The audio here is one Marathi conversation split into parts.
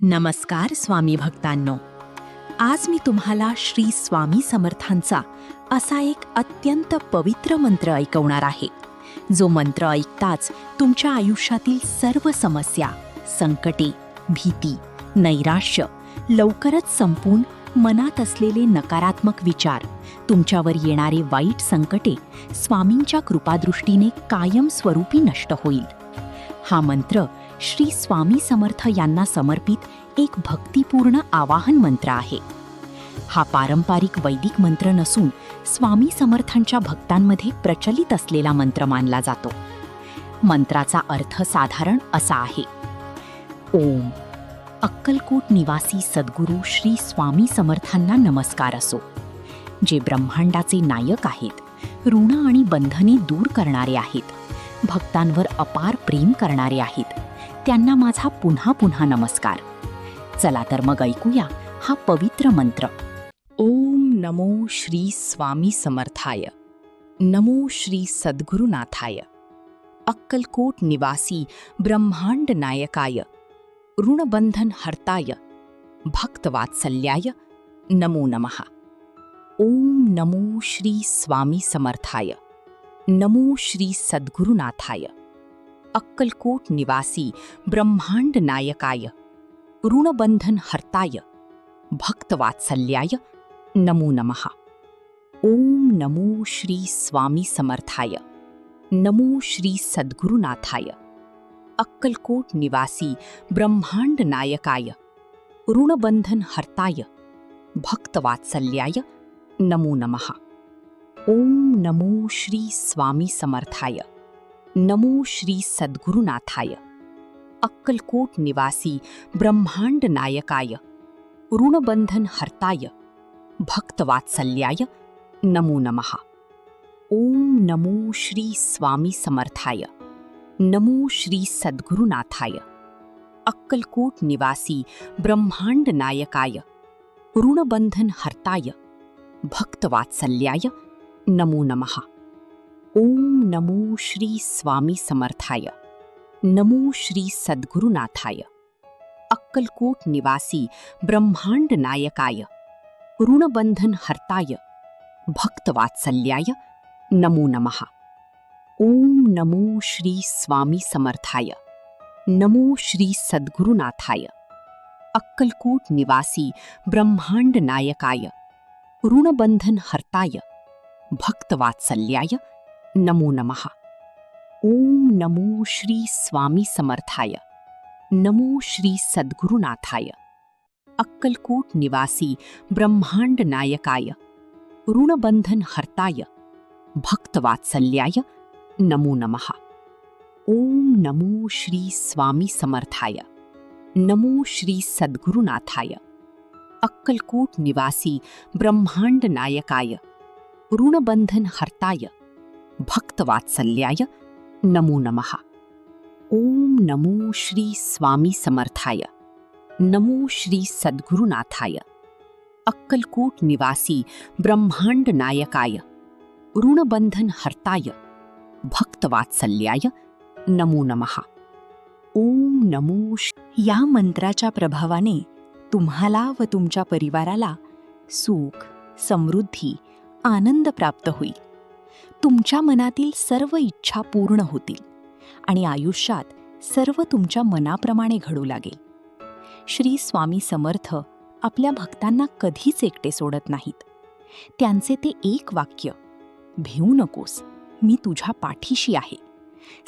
नमस्कार स्वामी भक्तांनो. आज मी तुम्हाला श्री स्वामी समर्थांचा असा एक अत्यंत पवित्र मंत्र ऐकवणार आहे, जो मंत्र ऐकताच तुमच्या आयुष्यातील सर्व समस्या, संकटे, भीती, नैराश्य लवकरच संपून मनात असलेले नकारात्मक विचार, तुमच्यावर येणारे वाईट संकटे स्वामींच्या कृपादृष्टीने कायमस्वरूपी नष्ट होईल. हा मंत्र श्री स्वामी समर्थ यांना समर्पित एक भक्तिपूर्ण आवाहन मंत्र आहे. हा पारंपरिक वैदिक मंत्र नसून स्वामी समर्थांच्या भक्तांमध्ये प्रचलित असलेला मंत्र मानला जातो. मंत्राचा अर्थ साधारण असा आहे: ओम अक्कलकोट निवासी सद्गुरू श्री स्वामी समर्थांना नमस्कार असो, जे ब्रह्मांडाचे नायक आहेत, ऋण आणि बंधने दूर करणारे आहेत, भक्तांवर अपार प्रेम करणारे आहेत. त्यांना माझा पुन्हा पुन्हा नमस्कार. चला तर मग ऐकूया हा पवित्र मंत्र. ओम नमो श्री स्वामी समर्थाय. नमो श्री सद्गुरुनाथाय. अक्कलकोट निवासी ब्रह्मांड नायकाय, ऋणबंधन हर्ताय, भक्तवात्सल्याय नमो नमः. ओम नमो श्री स्वामी समर्थाय. नमो श्री सद्गुरुनाथाय. अक्कलकोट निवासी ब्रह्मांड नायकाय, ऋणबंधन हर्ताय, भक्तवात्सल्याय नमो नमः. ओम नमो श्री स्वामी समर्थाय. नमो श्री सद्गुरुनाथाय. अक्कलकोट निवासी ब्रह्मांड नायकाय, ऋणबंधन हर्ताय, भक्तवात्सल्याय नमो नमः. ओम नमो श्री स्वामी समर्थाय. नमो श्री सद्गुरुनाथाय. अक्कलकोट निवासी ब्रह्मांड नायकाय, ऋणबंधन हर्ताय, भक्तवात्सल्याय नमो नमः. ओम नमो श्री स्वामी समर्थाय. नमो श्री सद्गुरुनाथाय. अक्कलकोट निवासी ब्रह्मांड नायकाय, ऋणबंधन हर्ताय, भक्तवात्सल्याय नमो नमः. ओम नमो श्री स्वामी समर्थाय. नमो श्री सद्गुरुनाथाय. अक्कलकोट निवासी ब्रह्मांड नायकाय, ऋणबंधन हर्ताय, भक्तवात्सल्याय नमो नमः. ओम नमो श्री स्वामी समर्थाय. नमो श्री सद्गुरुनाथाय. अक्कलकोट निवासी ब्रह्मांड नायकाय, ऋणबंधन हर्ताय, भक्तवात्सल्याय नमो नमः. ओम नमो श्री स्वामी समर्थाय. नमो श्री सद्गुरुनाथाय. अक्कलकोट निवासी ब्रह्मांड नायकाय, ऋणबंधन हर्ताय, भक्तवात्सल्याय नमो नमः. ओम नमो श्री स्वामी समर्थाय. नमो श्री सद्गुरुनाथाय. अक्कलकोट निवासी ब्रह्मांड नायकाय, ऋणबंधन हर्ताय, भक्तवात्सल्याय नमो नमः. ओम नमो श्री स्वामी समर्थाय. नमो श्री सद्गुरुनाथाय. अक्कलकोट निवासी ब्रह्मांड नायकाय, ऋणबंधन हर्ताय, भक्तवात्सल्याय नमो नमः. ओम नमो. या मंत्राच्या प्रभावाने तुम्हाला व तुमच्या परिवाराला सुख, समृद्धी, आनंद प्राप्त होईल. तुमच्या मनातील सर्व इच्छा पूर्ण होतील आणि आयुष्यात सर्व तुमच्या मनाप्रमाणे घडू लागेल. श्री स्वामी समर्थ आपल्या भक्तांना कधीच एकटे सोडत नाहीत. त्यांचे ते एक वाक्य, भिवू नकोस, मी तुझ्या पाठीशी आहे,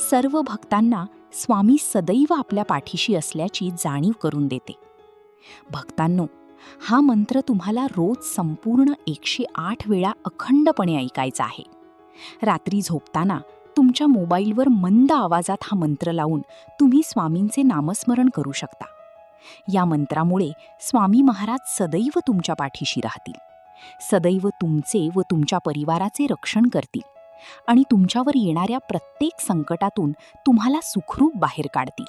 सर्व भक्तांना स्वामी सदैव आपल्या पाठीशी असल्याची जाणीव करून देते. भक्तांनो, हा मंत्र तुम्हाला रोज संपूर्ण 108 वेळा अखंडपणे ऐकायचा आहे. रात्री झोपताना तुमच्या मोबाईलवर मंद आवाजात हा मंत्र लावून तुम्ही स्वामींचे नामस्मरण करू शकता. या मंत्रामुळे स्वामी महाराज सदैव तुमच्या पाठीशी राहतील, सदैव तुमचे व तुमच्या परिवाराचे रक्षण करतील आणि तुमच्यावर येणाऱ्या प्रत्येक संकटातून तुम्हाला सुखरूप बाहेर काढतील.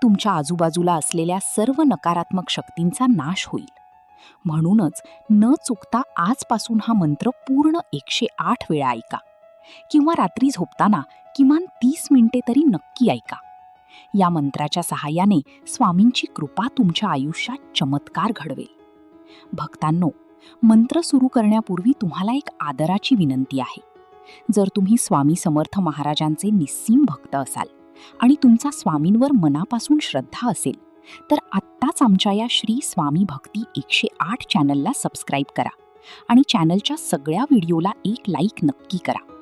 तुमच्या आजूबाजूला असलेल्या सर्व नकारात्मक शक्तींचा नाश होईल. म्हणूनच न चुकता आजपासून हा मंत्र पूर्ण 108 वेळा ऐका किंवा रात्री झोपताना किमान 30 मिनिटे तरी नक्की ऐका. या मंत्राच्या सहाय्याने स्वामींची कृपा तुमच्या आयुष्यात चमत्कार घडवेल. भक्तांनो, मंत्र सुरू करण्यापूर्वी तुम्हाला एक आदराची विनंती आहे. जर तुम्ही स्वामी समर्थ महाराजांचे निस्सीम भक्त असाल आणि तुमचा स्वामींवर मनापासून श्रद्धा असेल, तर आत्ताच आमच्या या श्री स्वामी भक्ती 108 चॅनलला सबस्क्राईब करा आणि चॅनलच्या सगळ्या व्हिडिओला एक लाईक नक्की करा.